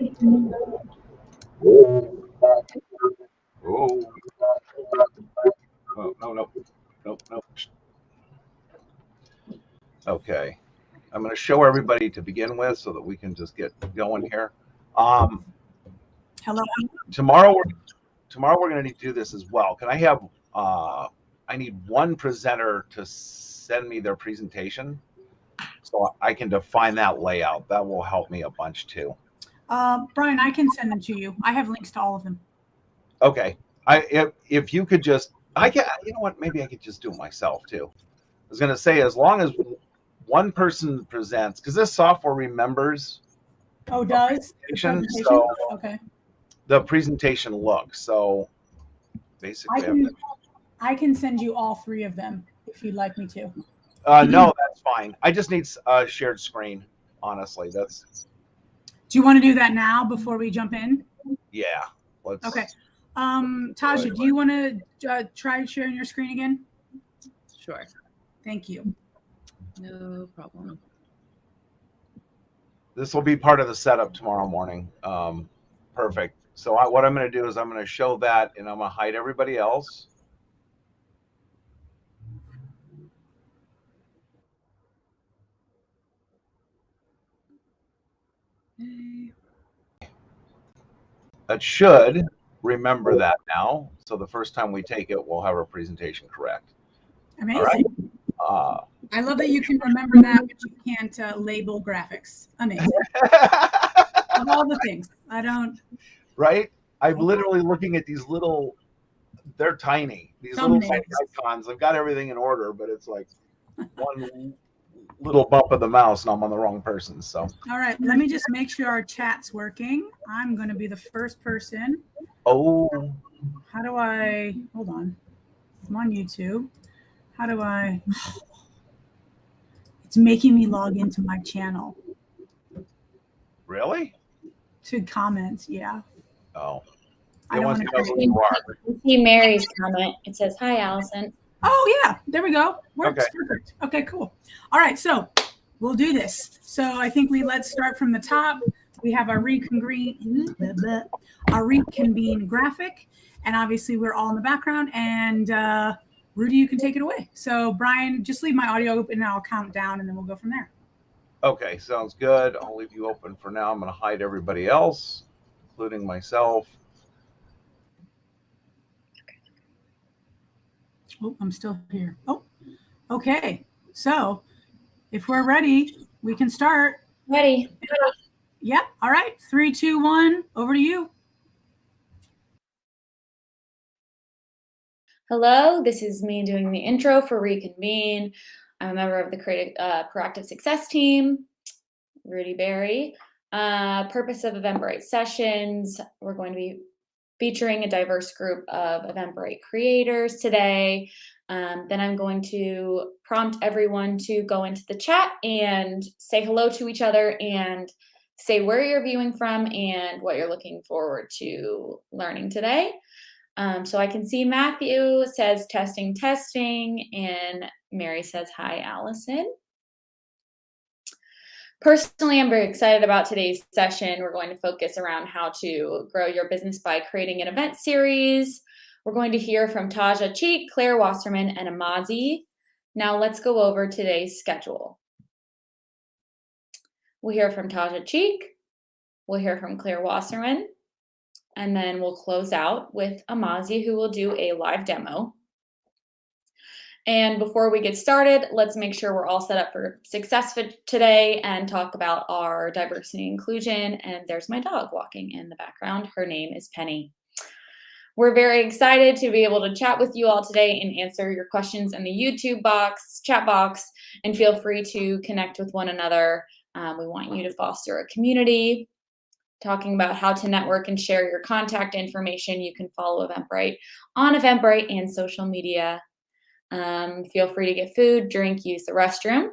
Oh, no. Okay. I'm going to show everybody to begin with so that we can just get going here. Hello. Tomorrow we're going to need to do this as well. Can I have, I need one presenter to send me their presentation so I can define that layout. That will help me a bunch too. Brian, I can send them to you. I have links to all of them. Okay. If you could just, you know what, maybe I could just do it myself too. I was going to say, as long as one person presents, because this software remembers. Oh, does? So okay. The presentation looks. So basically, I can send you all three of them if you'd like me to. No, that's fine. I just need a shared screen. Honestly, that's. Do you want to do that now before we jump in? Yeah. Let's. Okay. Tasha, do you want to try sharing your screen again? Sure. Thank you. No problem. This will be part of the setup tomorrow morning. Perfect. So what I'm going to do is I'm going to show that, and I'm going to hide everybody else. That should remember that now. So the first time we take it, we'll have our presentation correct. Amazing. Right. I love that you can remember that, but you can't label graphics. Amazing. Of all the things. I don't. Right? I'm literally looking at these little, they're tiny. These little icons. I've got everything in order, but it's like one little bump of the mouse and I'm on the wrong person. So. All right. Let me just make sure our chat's working. I'm going to be the first person. Oh. How do I, hold on. I'm on YouTube. How do I, it's making me log into my channel. Really? to comment. Yeah. Oh. I don't want to know who you are. You see Mary's comment. It says, "Hi, Allison." Oh, yeah. There we go. Works. Okay. Perfect. Okay, cool. All right. So we'll do this. So I think let's start from the top. We have our reconvene graphic. And obviously we're all in the background. And Rudy, you can take it away. So Brian, just leave my audio open and I'll count down and then we'll go from there. Okay, sounds good. I'll leave you open for now. I'm going to hide everybody else, including myself. Oh, I'm still here. Oh, okay. So if we're ready, we can start. Ready. Yep. All right. 3, 2, 1. Over to you. Hello, this is me doing the intro for Reconvene. I'm a member of the Proactive Success team, Rudy Berry. Purpose of Eventbrite sessions, we're going to be featuring a diverse group of Eventbrite creators today. Then I'm going to prompt everyone to go into the chat and say hello to each other and say where you're viewing from and what you're looking forward to learning today. So I can see Matthew says testing, and Mary says, hi, Allison. Personally, I'm very excited about today's session. We're going to focus around how to grow your business by creating an event series. We're going to hear from Taja Cheek, Claire Wasserman, and Amazi. Now let's go over today's schedule. We'll hear from Taja Cheek. We'll hear from Claire Wasserman. And then we'll close out with Amazi, who will do a live demo. And before we get started, let's make sure we're all set up for success for today and talk about our diversity and inclusion. And there's my dog walking in the background. Her name is Penny. We're very excited to be able to chat with you all today and answer your questions in the YouTube chat box, and feel free to connect with one another. We want you to foster a community. Talking about how to network and share your contact information. You can follow Eventbrite on Eventbrite and social media. Feel free to get food, drink, use the restroom.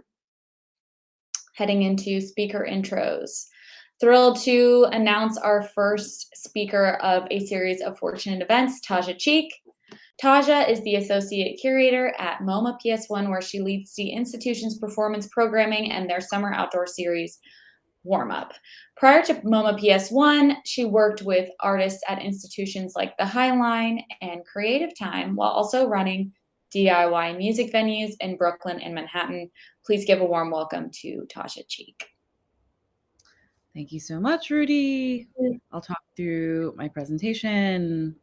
Heading into speaker intros. Thrilled to announce our first speaker of a series of fortunate events, Taja Cheek. Taja is the associate curator at MoMA PS1, where she leads the institution's performance programming and their summer outdoor series, warm-up. Prior to MoMA PS1, she worked with artists at institutions like the High Line and Creative Time, while also running DIY music venues in Brooklyn and Manhattan. Please give a warm welcome to Tasha Cheek. Thank you so much, Rudy. I'll talk through my presentation.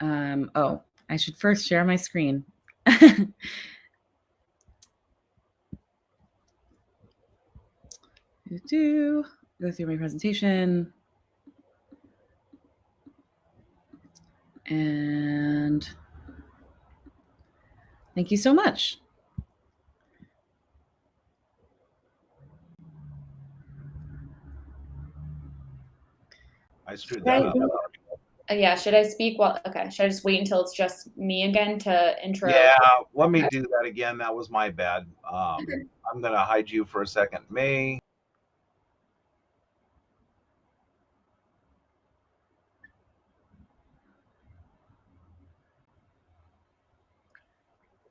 Oh, I should first share my screen. Go through my presentation. And thank you so much. I screwed that up. Yeah, should I speak? Well, okay. Should I just wait until it's just me again to intro? Yeah, let me do that again. That was my bad. I'm going to hide you for a second. May.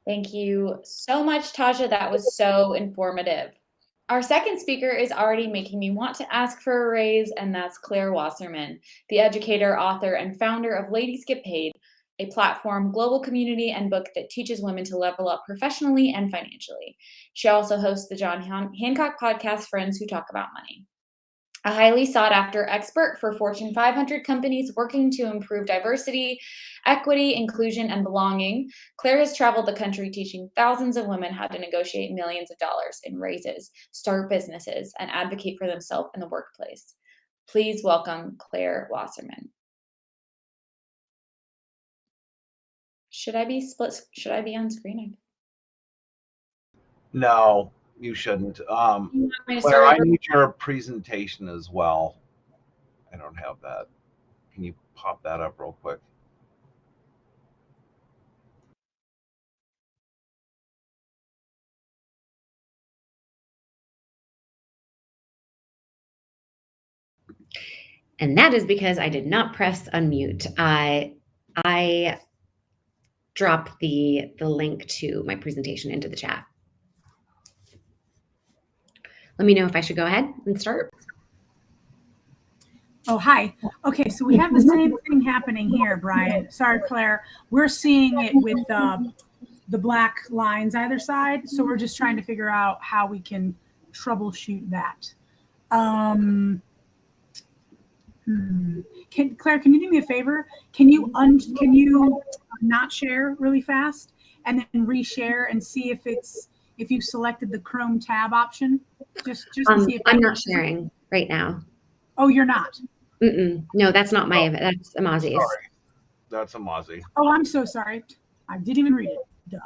Thank you so much, Tasha. That was so informative. Our second speaker is already making me want to ask for a raise, and that's Claire Wasserman, the educator, author, and founder of Ladies Get Paid, a platform, global community, and book that teaches women to level up professionally and financially. She also hosts the John Hancock podcast, Friends Who Talk About Money. A highly sought-after expert for Fortune 500 companies working to improve diversity, equity, inclusion, and belonging, Claire has traveled the country teaching thousands of women how to negotiate millions of dollars in raises, start businesses, and advocate for themselves in the workplace. Please welcome Claire Wasserman. Should I be on screen? No, you shouldn't. Claire, I need your presentation as well. I don't have that. Can you pop that up real quick? And that is because I did not press unmute. I dropped the link to my presentation into the chat. Let me know if I should go ahead and start. Oh, hi. Okay, so we have the same thing happening here, Brian. Sorry, Claire. We're seeing it with the black lines either side, so we're just trying to figure out how we can troubleshoot that. Claire, can you do me a favor? Can you not share really fast and then reshare and see if you selected the Chrome tab option? Just to see if I'm not sharing right now. Oh, you're not? No, that's not my, that's Amazi's. Sorry. That's Amazi. Oh, I'm so sorry. I didn't even read it. Duh.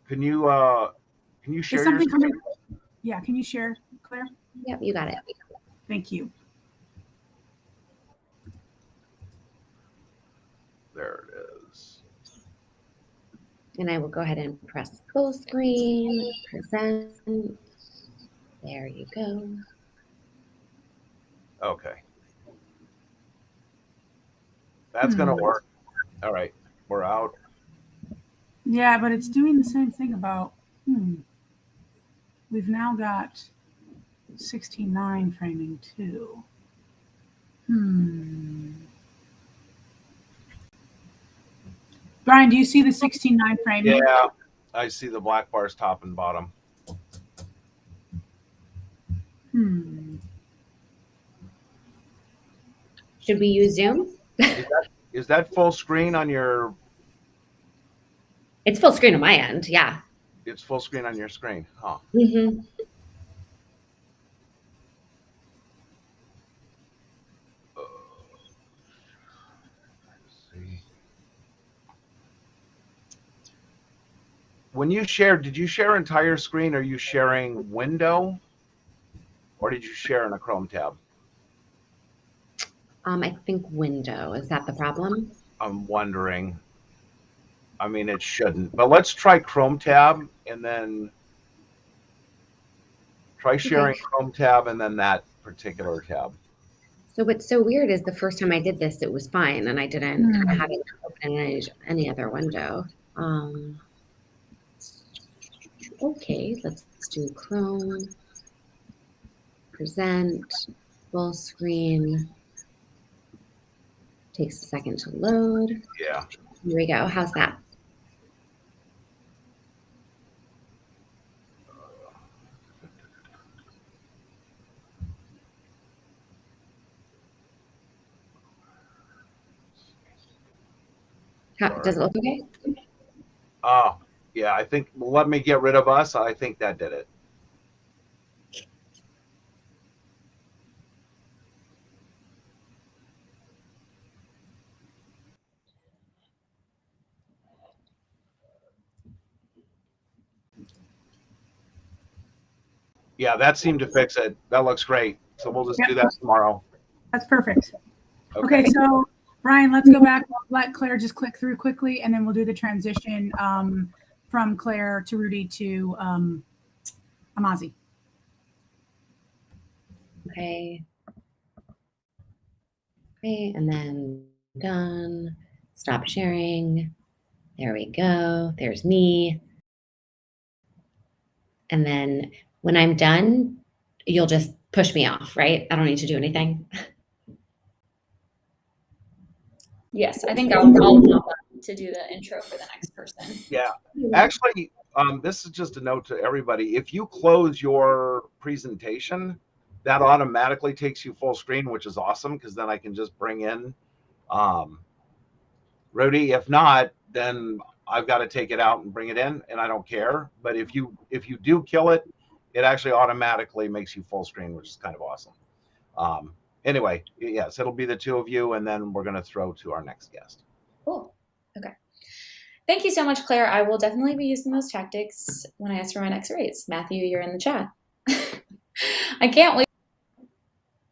Can you share something your screen? coming? Yeah, can you share, Claire? Yep, you got it. Thank you. There it is. And I will go ahead and press full screen, present. There you go. Okay. That's going to work. All right. We're out. Yeah, but it's doing the same thing about, we've now got 16:9 framing too. Brian, do you see the 16:9 framing? Yeah, I see the black bars top and bottom. Should we use Zoom? Is that full screen on your? It's full screen on my end, yeah. It's full screen on your screen, huh? Mm-hmm. When you shared, did you share entire screen? Or are you sharing window? Or did you share in a Chrome tab? I think window. Is that the problem? I'm wondering. I mean, it shouldn't. But let's try Chrome tab and then try sharing Chrome tab and then that particular tab. So what's so weird is the first time I did this, it was fine. And I didn't have it open in any other window. Okay, let's do Chrome, present, full screen. Takes a second to load. Yeah. Here we go. How's that? Does it look okay? Oh, yeah. I think, let me get rid of us. I think that did it. Yeah, that seemed to fix it. That looks great. So we'll just do that tomorrow. That's perfect. Okay, so Brian, let's go back. Let Claire just click through quickly, and then we'll do the transition from Claire to Rudy to Amazi. Okay. Okay, and then done. Stop sharing. There we go. There's me. And then when I'm done, you'll just push me off, right? I don't need to do anything. Yes, I think I'll pop up to do the intro for the next person. Yeah. Actually, this is just a note to everybody. If you close your presentation, that automatically takes you full screen, which is awesome because then I can just bring in Rudy. If not, then I've got to take it out and bring it in, and I don't care. But if you do kill it, it actually automatically makes you full screen, which is kind of awesome. Anyway, yes, it'll be the two of you, and then we're going to throw to our next guest. Cool. Okay. Thank you so much, Claire. I will definitely be using those tactics when I ask for my next raise. Matthew, you're in the chat. I can't wait.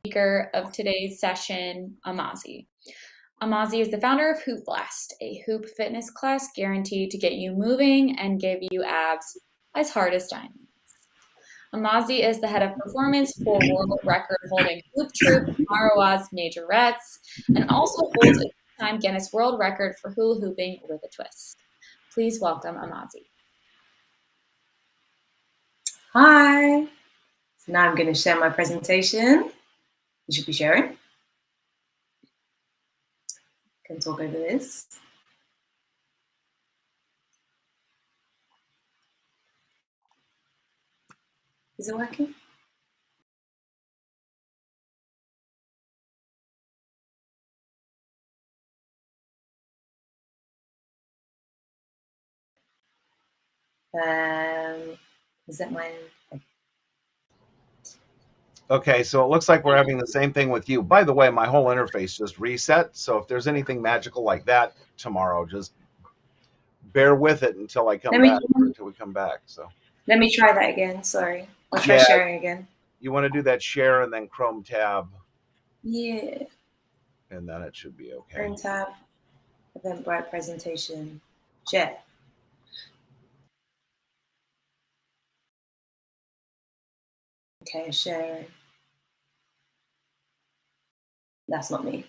Speaker of today's session, Amazi. Amazi is the founder of Hoop Blast, a hoop fitness class guaranteed to get you moving and give you abs as hard as diamonds. Amazi is the head of performance for world record holding hoop troop Marwaz Majorettes and also holds a two-time Guinness World Record for hula hooping with a twist. Please welcome Amazi. Hi. So now I'm going to share my presentation. You should be sharing. Can talk over this. Is it working? Is that mine? Okay, so it looks like we're having the same thing with you. By the way, my whole interface just reset. So if there's anything magical like that tomorrow, just bear with it until I come back, or until we come back. So let me try that again. Sorry. I'll try sharing again. You want to do that share and then Chrome tab. Yeah. And then it should be okay. Chrome tab, Eventbrite presentation, share. Okay, sharing. That's not me.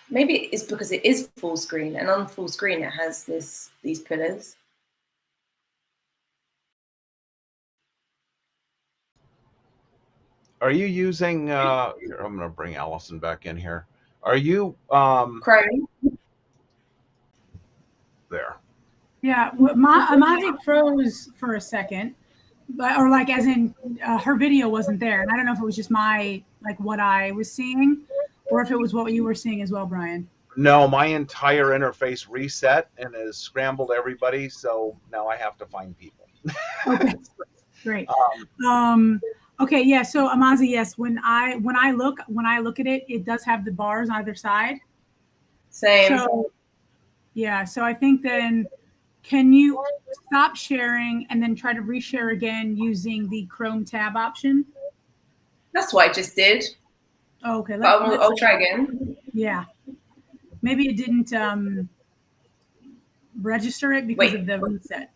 Maybe it's because it is full screen, and on full screen it has these pillars. Are you using here, I'm going to bring Allison back in here. Are you Chrome? There. Yeah, Amazi froze for a second, but or like as in her video wasn't there, and I don't know if it was just what I was seeing, or if it was what you were seeing as well, Brian. No, my entire interface reset and has scrambled everybody, so now I have to find people. Okay, great. Okay, yeah. So Amazi, yes. When I look at it, it does have the bars on either side. Same. So, yeah. So I think then, can you stop sharing and then try to reshare again using the Chrome tab option? That's what I just did. Oh, okay. I'll try again. Yeah. Maybe it didn't register it because of the reset.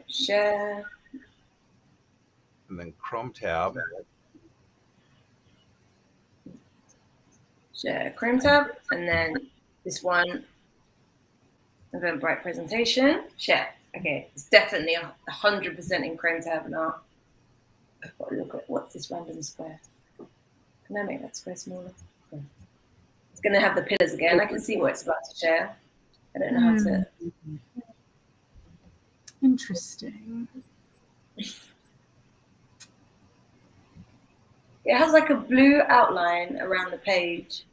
Share. And then Chrome tab. share Chrome tab, and then this one, Eventbrite presentation, share. Okay, it's definitely 100% in Chrome tab now. I've got to look at what's this random square. Can I make that square smaller? Yeah. It's going to have the pillars again. I can see what it's about to share. I don't know how to. Interesting. It has like a blue outline around the page.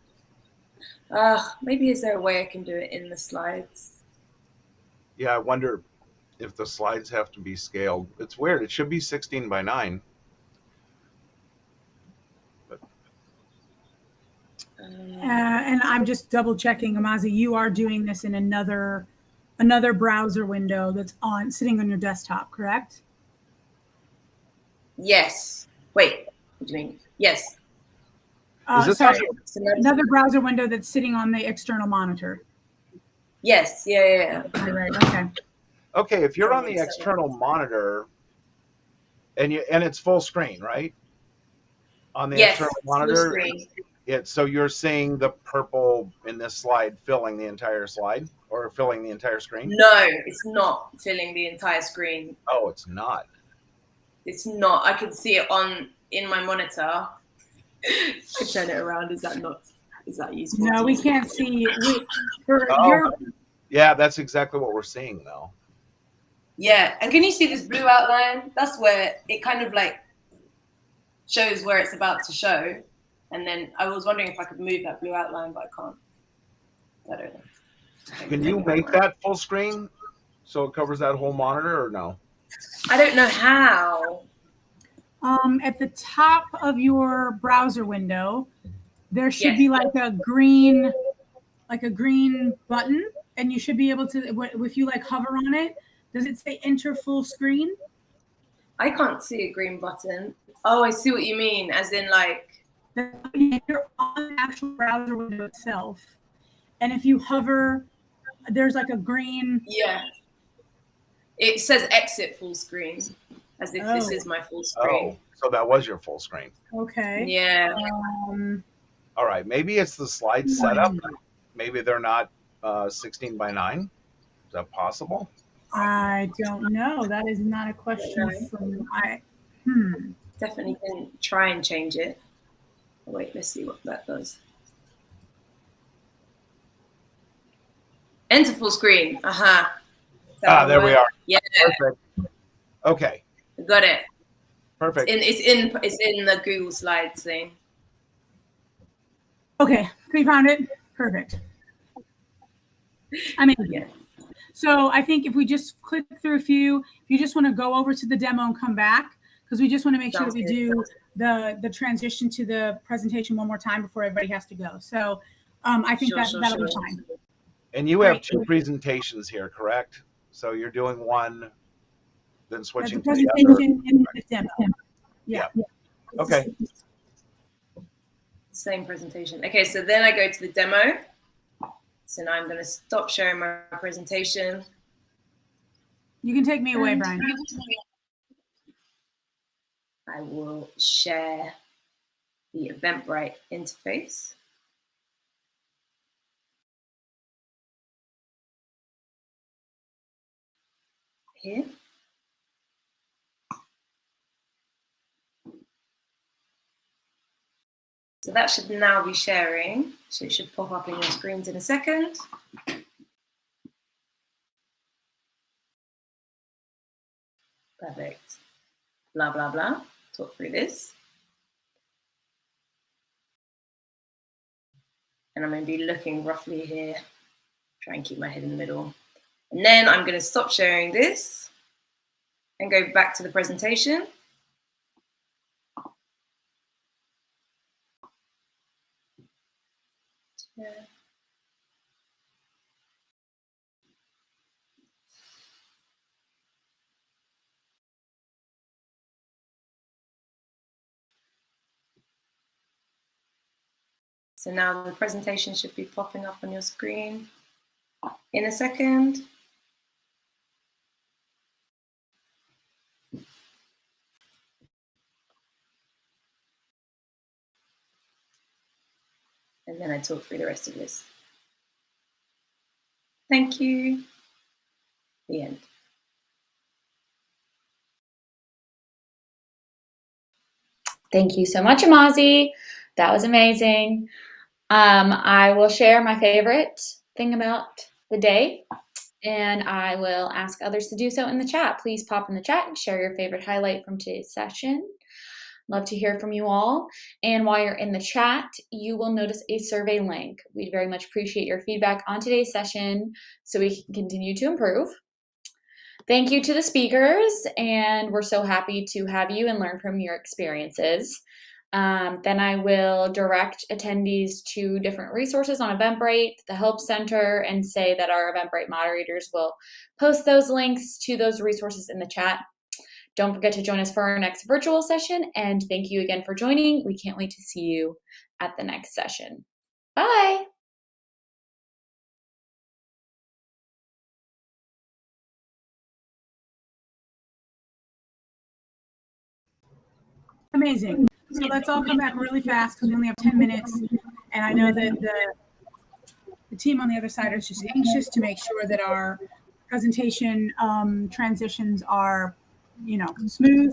Maybe is there a way I can do it in the slides? Yeah, I wonder if the slides have to be scaled. It's weird. It should be 16 by 9. And I'm just double checking, Amazi, you are doing this in another browser window that's sitting on your desktop, correct? Yes. Wait, what do you mean? Yes. Sorry, another browser window that's sitting on the external monitor. Yes. Yeah. Right. Okay. Okay, if you're on the external monitor and it's full screen, right? On the external monitor, so you're seeing the purple in this slide filling the entire slide or filling the entire screen? No, it's not filling the entire screen. Oh, it's not. It's not. I can see it in my monitor. I can turn it around. Is that useful? No, we can't see. Yeah, that's exactly what we're seeing though. Yeah, and can you see this blue outline? That's where it kind of like shows where it's about to show. And then I was wondering if I could move that blue outline, but I can't. I don't know. Can you make that full screen so it covers that whole monitor or no? I don't know how. At the top of your browser window, there should be like a green button, and you should be able to, if you like hover on it, does it say enter full screen? I can't see a green button. Oh, I see what you mean. As in like, if you're on the actual browser window itself, and if you hover, there's like a green. Yeah. It says exit full screen, as if this is my full screen. Oh, so that was your full screen. Okay. Yeah. All right. Maybe it's the slide setup. Maybe they're not 16 by 9. Is that possible? I don't know. That is not a question from Definitely can try and change it. Oh, wait, let's see what that does. Enter full screen. There we are. Yeah. Perfect. Okay. Got it. Perfect. It's in the Google Slides thing. Okay, we found it. Perfect. I mean, yeah. So I think if we just click through a few, if you just want to go over to the demo and come back, because we just want to make sure that we do the transition to the presentation one more time before everybody has to go. So I think that'll be fine. And you have two presentations here, correct? So you're doing one, then switching to the other. And the demo. Yeah. Okay. Same presentation. Okay, so then I go to the demo. So now I'm going to stop sharing my presentation. You can take me away, Brian. I will share the Eventbrite interface. Here. So that should now be sharing. So it should pop up in your screens in a second. Perfect. Blah, blah, blah. Talk through this. And I'm going to be looking roughly here. Try and keep my head in the middle. And then I'm going to stop sharing this and go back to the presentation. Yeah. So now the presentation should be popping up on your screen in a second. and then I talk through the rest of this. Thank you. The end. Thank you so much, Amazi. That was amazing. I will share my favorite thing about the day, and I will ask others to do so in the chat. Please pop in the chat and share your favorite highlight from today's session. Love to hear from you all. And while you're in the chat, you will notice a survey link. We'd very much appreciate your feedback on today's session so we can continue to improve. Thank you to the speakers, and we're so happy to have you and learn from your experiences. Then I will direct attendees to different resources on Eventbrite, the Help Center, and say that our Eventbrite moderators will post those links to those resources in the chat. Don't forget to join us for our next virtual session, and thank you again for joining. We can't wait to see you at the next session. Bye. Amazing. So let's all come back really fast because we only have 10 minutes. And I know that the team on the other side is just anxious to make sure that our presentation transitions are, smooth.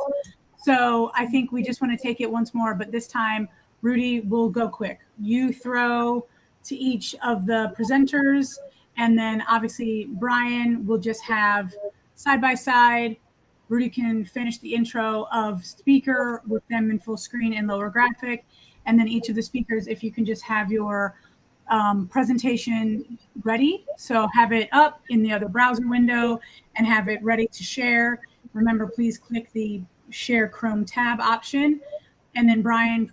So I think we just want to take it once more, but this time, Rudy, will go quick. You throw to each of the presenters, and then obviously Brian will just have side by side. Rudy can finish the intro of speaker with them in full screen and lower graphic. And then each of the speakers, if you can just have your presentation ready. So have it up in the other browser window and have it ready to share. Remember, please click the Share Chrome tab option. And then Brian,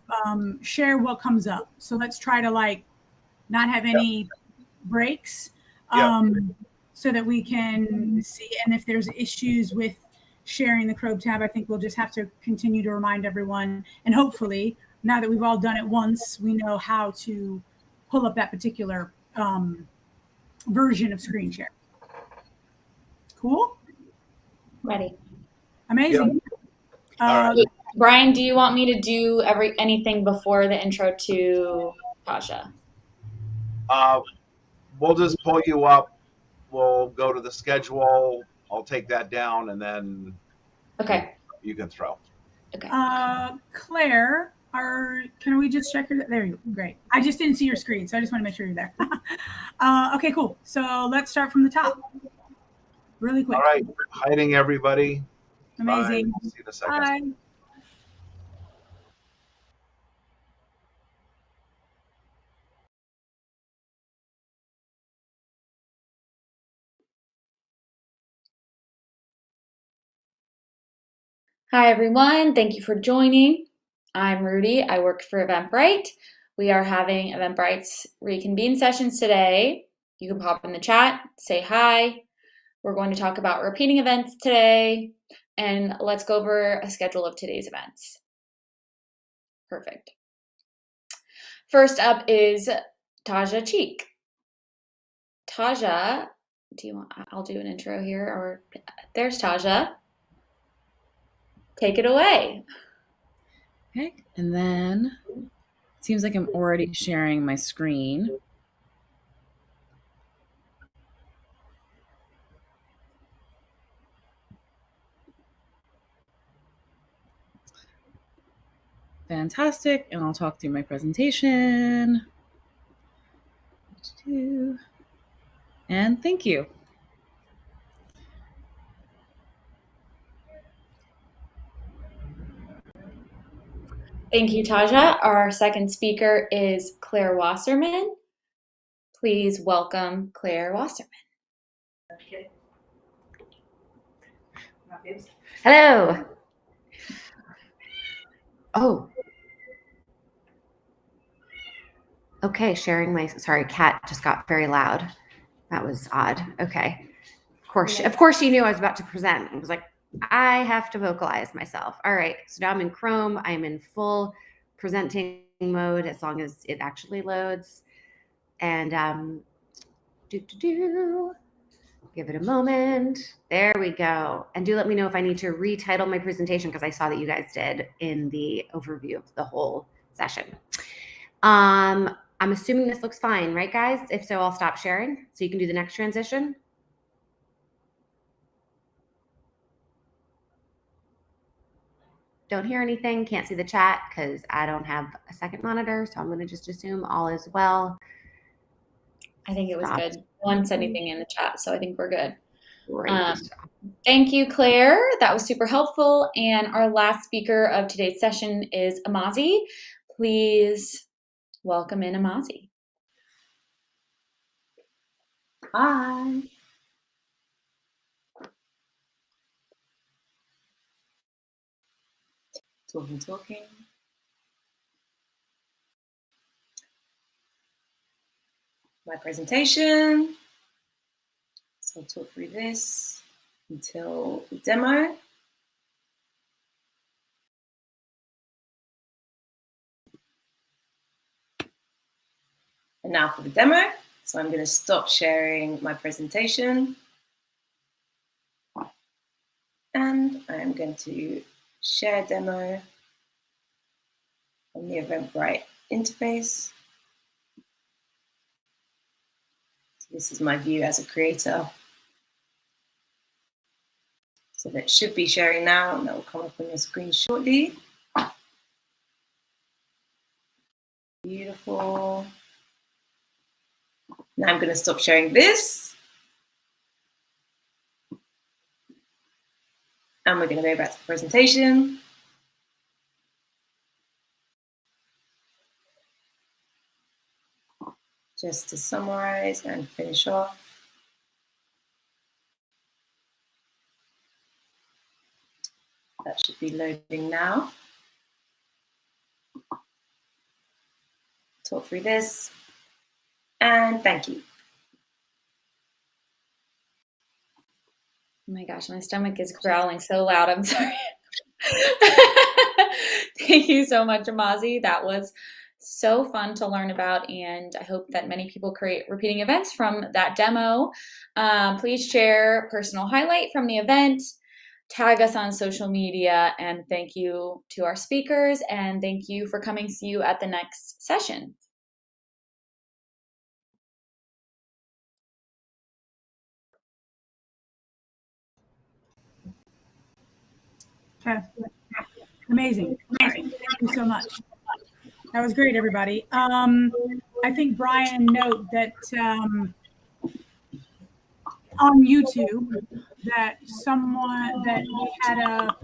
share what comes up. So let's try to not have any breaks so that we can see. And if there's issues with sharing the Chrome tab, I think we'll just have to continue to remind everyone. And hopefully, now that we've all done it once, we know how to pull up that particular version of screen share. Cool? Ready. Amazing. All right. Brian, do you want me to do anything before the intro to Tasha? We'll just pull you up. We'll go to the schedule. I'll take that down, and then Okay. you can throw. Okay. Claire, can we just check her? There you go. Great. I just didn't see your screen, so I just want to make sure you're there. Okay, cool. So let's start from the top. Really quick. All right. Hiding everybody. Amazing. Bye. See you in a second. Bye. Hi, everyone. Thank you for joining. I'm Rudy. I work for Eventbrite. We are having Eventbrite's Reconvene sessions today. You can pop in the chat, say hi. We're going to talk about repeating events today, and let's go over a schedule of today's events. Perfect. First up is Tasha Cheek. Tasha, I'll do an intro here, or there's Tasha. Take it away. Okay, and then it seems like I'm already sharing my screen. Fantastic, and I'll talk through my presentation. And thank you. Thank you, Tasha. Our second speaker is Claire Wasserman. Please welcome Claire Wasserman. Okay. Hello. Oh. Okay, sharing sorry, cat just got very loud. That was odd. Okay. Of course she knew I was about to present. I was like, I have to vocalize myself. All right. So now I'm in Chrome. I'm in full presenting mode as long as it actually loads. And give it a moment. There we go. And do let me know if I need to retitle my presentation, because I saw that you guys did in the overview of the whole session. I'm assuming this looks fine, right, guys? If so, I'll stop sharing so you can do the next transition. Don't hear anything, can't see the chat because I don't have a second monitor, so I'm going to just assume all is well. I think it was good. No one said anything in the chat, so I think we're good. Great. Thank you, Claire. That was super helpful. And our last speaker of today's session is Amazi. Please welcome in Amazi. Hi. Talking. My presentation. So I'll talk through this until the demo. And now for the demo. So I'm going to stop sharing my presentation. And I'm going to share demo on the Eventbrite interface. So this is my view as a creator. So that should be sharing now, and that will come up on your screen shortly. Beautiful. Now I'm going to stop sharing this. And we're going to go back to the presentation. Just to summarize and finish off. That should be loading now. Talk through this. And thank you. Oh my gosh, my stomach is growling so loud. I'm sorry. Thank you so much, Amazi. That was so fun to learn about, and I hope that many people create repeating events from that demo. Please share a personal highlight from the event, tag us on social media, and thank you to our speakers, and thank you for coming. See you at the next session. Okay. Amazing. Thank you so much. That was great, everybody. I think Brian note that on YouTube that we had a,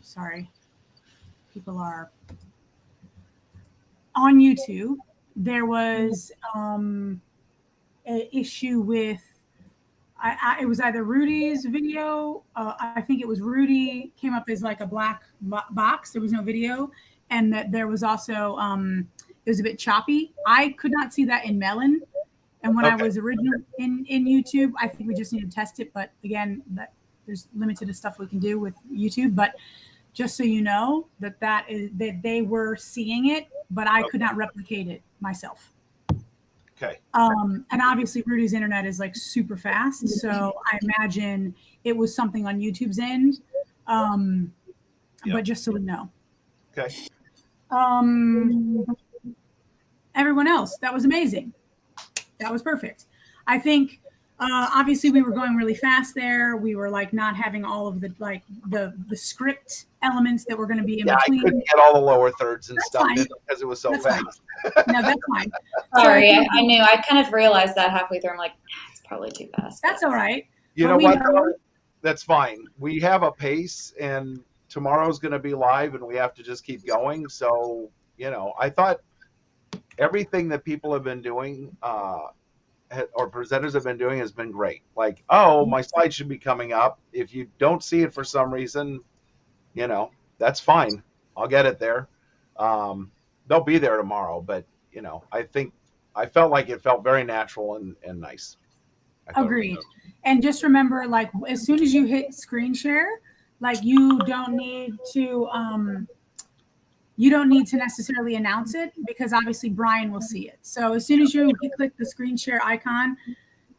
sorry, people are on YouTube. There was an issue with, it was either Rudy's video. I think it was Rudy came up as like a black box. There was no video. And that there was also, it was a bit choppy. I could not see that in Melon. And when I was originally in YouTube, I think we just need to test it. But again, there's limited stuff we can do with YouTube. But just so you know that that they were seeing it, but I could not replicate it myself. Okay. And obviously Rudy's internet is like super fast. So I imagine it was something on YouTube's end. But just so we know. Okay. Everyone else, that was amazing. That was perfect. I think obviously we were going really fast there. We were like not having all of the script elements that were going to be in between. I couldn't get all the lower thirds and That's stuff fine. in because it was so That's fast. No, that's fine. Sorry, So I knew. I kind of realized that halfway through. I'm like, it's probably too fast. that's all right. You But know we what? know- though? That's fine. We have a pace, and tomorrow's going to be live, and we have to just keep going. So, you know, I thought everything that people have been doing or presenters have been doing has been great. Like, oh, my slide should be coming up. If you don't see it for some reason, you know, that's fine. I'll get it there. They'll be there tomorrow, but you know, I felt like it felt very natural and nice. Agreed. And just remember, like, as soon as you hit screen share, like you don't need to necessarily announce it because obviously Brian will see it. So as soon as you click the screen share icon,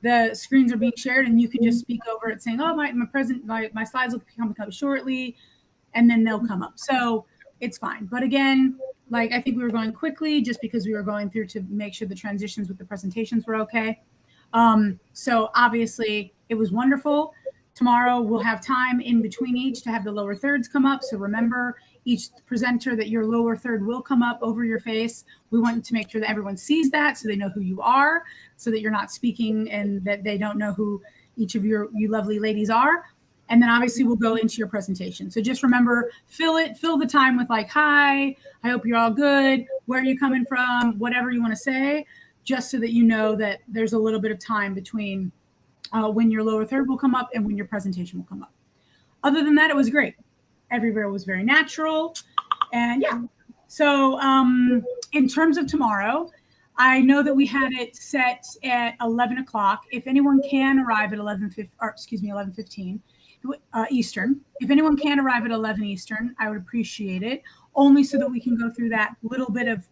the screens are being shared and you can just speak over it saying, oh, my slides will come up shortly, and then they'll come up. So it's fine. But again, like I think we were going quickly just because we were going through to make sure the transitions with the presentations were okay. So obviously it was wonderful. Tomorrow we'll have time in between each to have the lower thirds come up. So remember each presenter that your lower third will come up over your face. We want to make sure that everyone sees that so they know who you are, so that you're not speaking and that they don't know who each of you lovely ladies are. And then obviously we'll go into your presentation. So just remember, fill the time with like, hi, I hope you're all good. Where are you coming from? Whatever you want to say, just so that you know that there's a little bit of time between when your lower third will come up and when your presentation will come up. Other than that, it was great. Everywhere was very natural. And yeah, so in terms of tomorrow, I know that we had it set at 11 o'clock. If anyone can arrive at 11:15 Eastern, if anyone can arrive at 11 Eastern, I would appreciate it, only so that we can go through that little bit of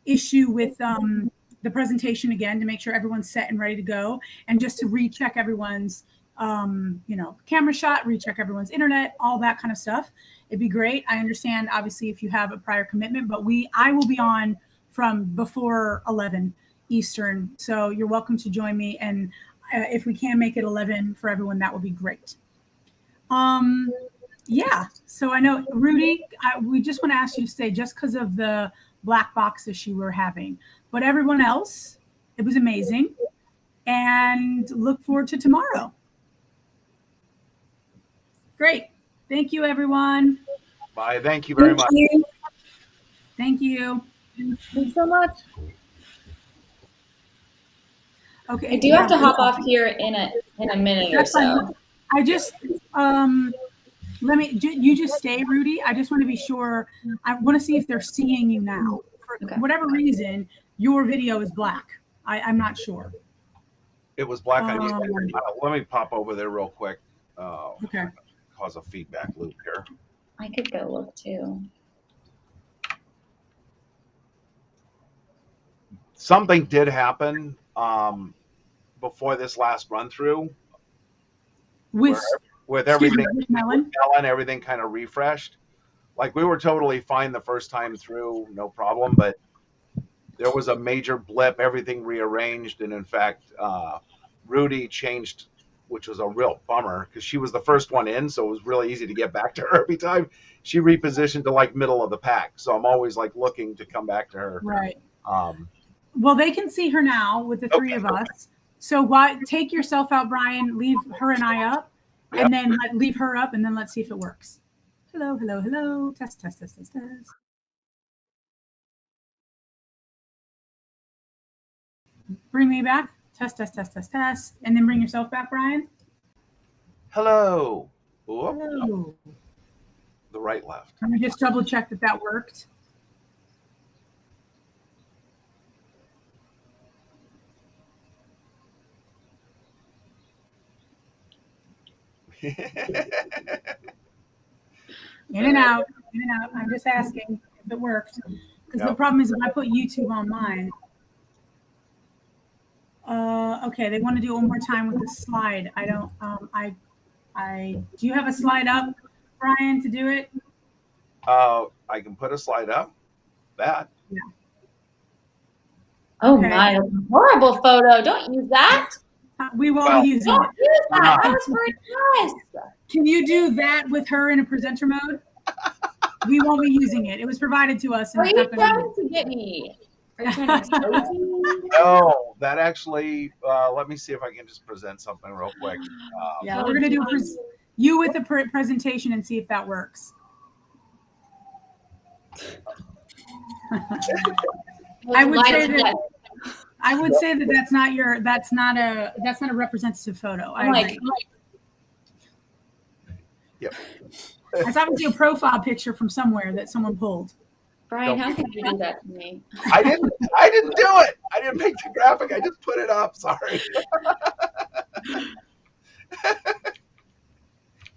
issue with the presentation again to make sure everyone's set and ready to go, and just to recheck everyone's camera shot, recheck everyone's internet, all that kind of stuff. It'd be great. I understand obviously if you have a prior commitment, but I will be on from before 11 Eastern, so you're welcome to join me, and if we can make it 11 for everyone, that would be great. Yeah, so I know Rudy, we just want to ask you to stay just because of the black box issue we're having, but everyone else, it was amazing, and look forward to tomorrow. Great. Thank you, everyone. Bye. Thank you very much. Thank you. Thanks so much. Okay. I do have to hop off here in a minute or so. I just you just stay, Rudy. I just want to be sure. I want to see if they're seeing you now. For whatever reason, your video is black. I'm not sure. It was black on you. Let me pop over there real quick. Okay. Cause a feedback loop here. I could go look too. Something did happen before this last run through with everything. Everything kind of refreshed. Like we were totally fine the first time through, no problem, but there was a major blip, everything rearranged, and in fact, Rudy changed, which was a real bummer because she was the first one in, so it was really easy to get back to her every time. She repositioned to like middle of the pack, so I'm always like looking to come back to her. Right. Well, they can see her now with the three of us. So take yourself out, Brian. Leave her and I up, and then leave her up, and then let's see if it works. Hello, hello, hello. Test, test, test, test, test. Bring me back. Test, test, test, test, test. And then bring yourself back, Brian. Hello. Hello. The right, left. Let me just double check that worked. In and out, in and out. I'm just asking if it worked. Because the problem is if I put YouTube on mine. Okay, they want to do it one more time with the slide. I don't, do you have a slide up, Brian, to do it? I can put a slide up. That. Yeah. Oh Okay. my, horrible photo. Don't use that. We won't be using Don't it. use that. That was for a test. Can you do that with her in a presenter mode? We won't be using it. It was provided to us. Are And you trying to get me? Are you trying to expose me? No, that actually, let me see if I can just present something real quick. Yeah, we're going to do you with the presentation and see if that works. I would say that that's not a representative photo. I agree. Yep. That's obviously a profile picture from somewhere that someone pulled. Brian, how could you do that to me? I didn't do it. I didn't make the graphic. I just put it up. Sorry.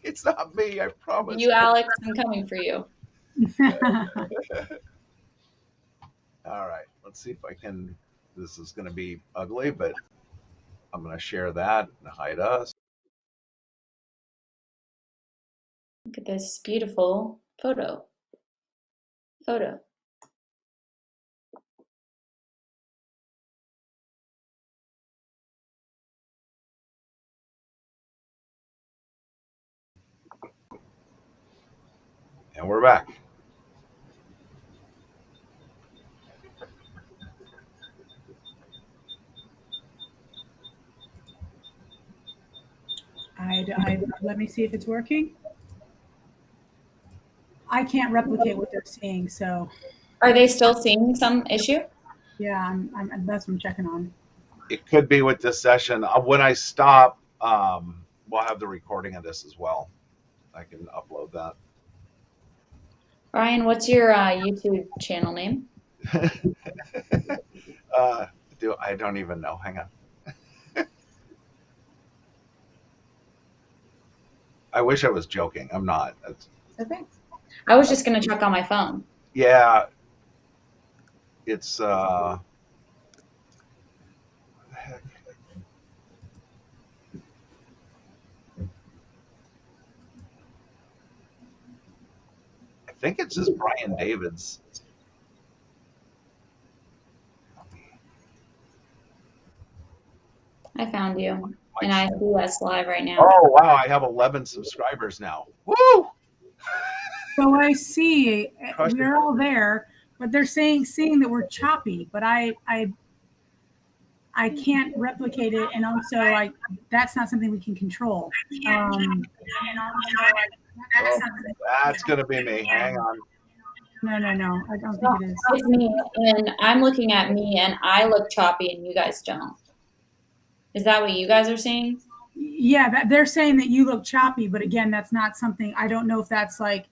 It's not me, I promise. You, Alex, I'm coming for you. All right, let's see if I can. This is going to be ugly, but I'm going to share that and hide us. Look at this beautiful photo. photo. And we're back. Let me see if it's working. I can't replicate what they're seeing, so Are they still seeing some issue? yeah, that's what I'm checking on. It could be with this session. When I stop, we'll have the recording of this as well. I can upload that. Brian, what's your YouTube channel name? I don't even know. Hang on. I wish I was joking. I'm not. Okay. I was just gonna check on my phone. Yeah. It's what the heck? I think it's just Brian Davids. I found you, and I see us live right now. Oh wow! I have 11 subscribers now. Woo! So I see Crushed it. we're all there, but they're seeing that we're choppy, but I can't replicate it, and also that's not something we can control. That's gonna be me. Hang on. No, I don't think it is. It's me, and I'm looking at me, and I look choppy, and you guys don't. Is that what you guys are seeing? Yeah, they're saying that you look choppy, but again, that's not something. I don't know if that's like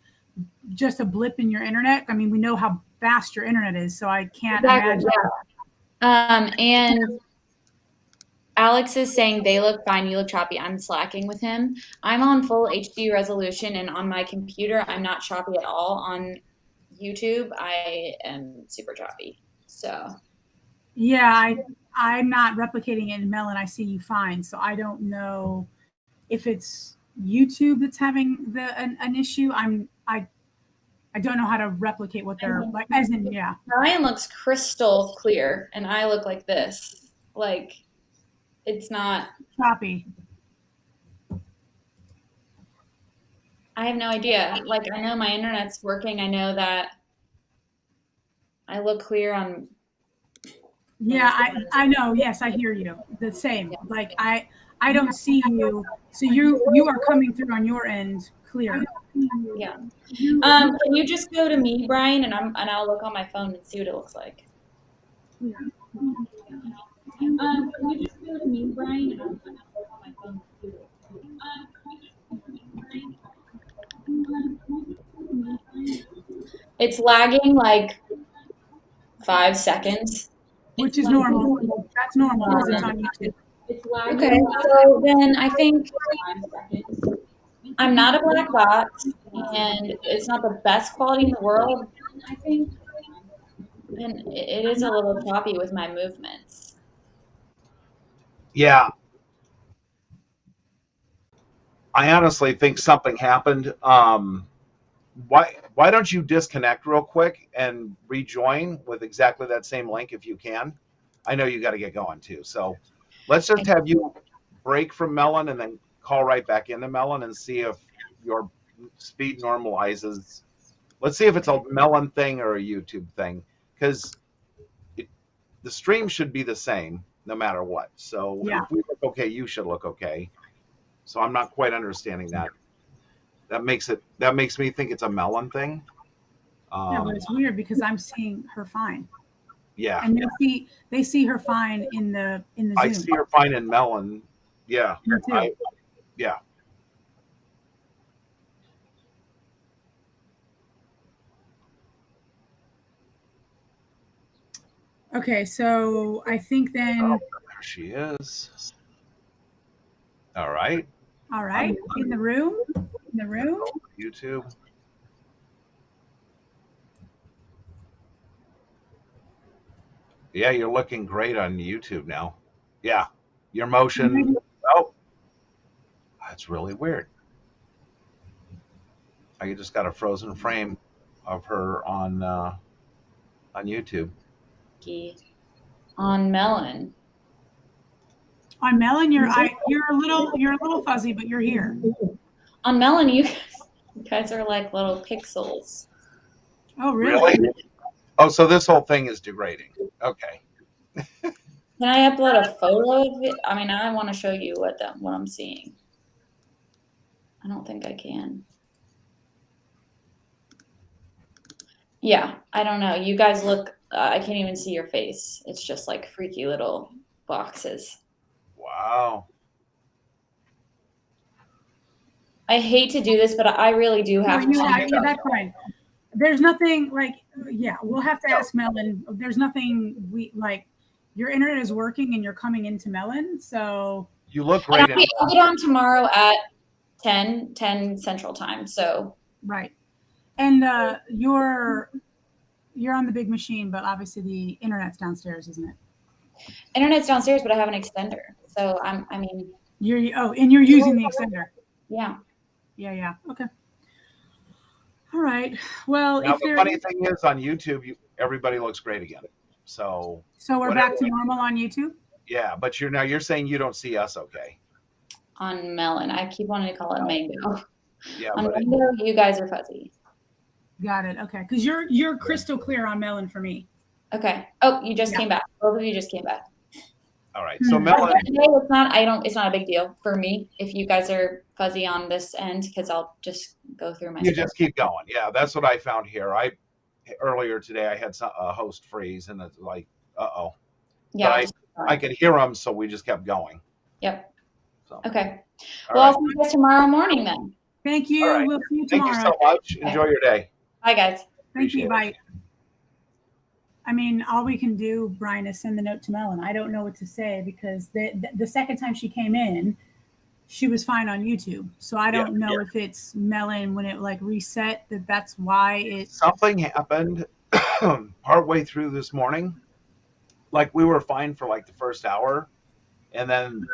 just a blip in your internet. I mean, we know how fast your internet is, so I can't imagine. Yeah. And Alex is saying they look fine, you look choppy. I'm slacking with him. I'm on full HD resolution, and on my computer, I'm not choppy at all. On YouTube, I am super choppy. So Yeah, I'm not replicating it in Melon. I see you fine, so I don't know if it's YouTube that's having an issue. I don't know how to replicate what they're like. As in, yeah. Brian looks crystal clear, and I look like this. Like it's not Choppy. I have no idea. Like I know my internet's working. I know that I look clear on. Yeah, I know. Yes, I hear you. The same. Like I don't see you. So you are coming through on your end clear. Yeah. Can you just go to me, Brian, and I'll look on my phone and see what it looks like. Can you just go to me, Brian, and I'll look on my phone and see what it looks like. It's lagging like 5 seconds. Which is normal. That's normal because it's on YouTube. Okay, so then I think I'm not a black box, and it's not the best quality in the world, I think. And it is a little choppy with my movements. Yeah. I honestly think something happened. Why don't you disconnect real quick and rejoin with exactly that same link if you can? I know you got to get going too. So let's just have you break from Melon and then call right back into Melon and see if your speed normalizes. Let's see if it's a Melon thing or a YouTube thing, because the stream should be the same no matter what. So Yeah. if we look okay, you should look okay. So I'm not quite understanding that. That makes me think it's a Melon thing. Yeah, but it's weird because I'm seeing her fine. Yeah. And they see her fine in the Zoom. I see her fine in Melon. Yeah. Me too. Yeah. Okay, so I think then. Oh, there she is. All right. All right, in the room. YouTube. Yeah, you're looking great on YouTube now. Yeah, your motion. Oh, that's really weird. I just got a frozen frame. of her on YouTube. On Melon. On Melon, you're a little fuzzy, but you're here. On Melon, you guys are like little pixels. Oh, really? Oh, so this whole thing is degrading. Okay. Can I upload a photo of it? I mean, I want to show you what I'm seeing. I don't think I can. Yeah, I don't know. You guys look, I can't even see your face. It's just like freaky little boxes. Wow. I hate to do this, but I really do have to. Yeah, that's fine. There's nothing like, yeah, we'll have to ask Melon. There's nothing your internet is working and you're coming into Melon. So You look And great. I'll get on tomorrow at 10 Central Time. So right. And you're on the big machine, but obviously the internet's downstairs, isn't it? internet's downstairs, but I have an extender. So You're using the extender. yeah. Yeah. Okay. All right. Well, Now, if the funny thing is on YouTube, everybody looks great again. So we're whatever. back to normal on YouTube. Yeah, but you're saying you don't see us okay. On Melon. I keep wanting to call it Mango. Yeah, On but Mango, you guys are fuzzy. Got it. Okay, because you're crystal clear on Melon for me. Okay. Oh, you just came back. Both of you just came back. all right. So Hmm. Melon, It's not a big deal for me if you guys are fuzzy on this end because I'll just go through my you stuff. just keep going. Yeah, that's what I found here. Earlier today I had a host freeze, and it's like, uh-oh. Yeah. But I'll just- I could hear them, so we just kept going. Yep. So, Okay. all Well, right. I'll see you guys tomorrow morning then. Thank you. All right. We'll see you Thank tomorrow. you so much. Enjoy your day. Bye, guys. Thank Appreciate you. it. Bye. I mean, all we can do, Brian, is send the note to Melon. I don't know what to say because the second time she came in, she was fine on YouTube. So I don't know if it's Melon when it reset that's why it. Something happened partway through this morning. We were fine for the first hour, and then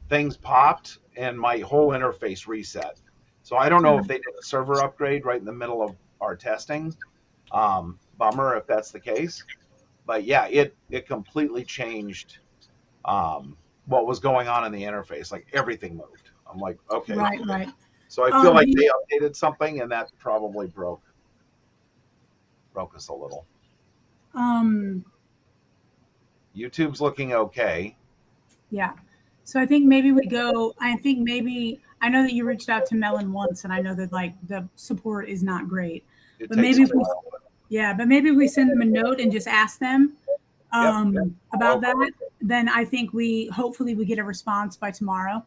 things popped and my whole interface reset. So I don't know if they did a server upgrade right in the middle of our testing. Bummer if that's the case. But yeah, it completely changed what was going on in the interface. Everything moved. I'm like, okay. Right. So I feel like they updated something, and that probably broke us a little. YouTube's looking okay. Yeah. So I think maybe I know that you reached out to Melon once, and I know that the support is not great. It But takes maybe a if we, while. but maybe if we send them a note and just ask them about that, then I think hopefully we get a response by tomorrow.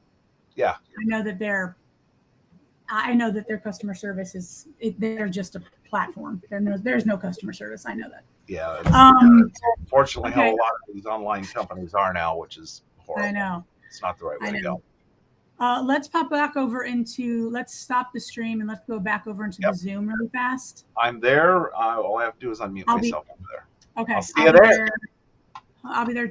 Yeah. I know that their customer service they're just a platform. There's no customer service. I know that. Yeah. Um, Unfortunately, how okay. a lot of these online companies are now, which is horrible. I know. It's not the right way I to know. go. Let's pop back over let's stop the stream and let's go back over into the Zoom really fast. I'm there. All I have to do is unmute myself over there. Okay. I'll see you there. I'll be there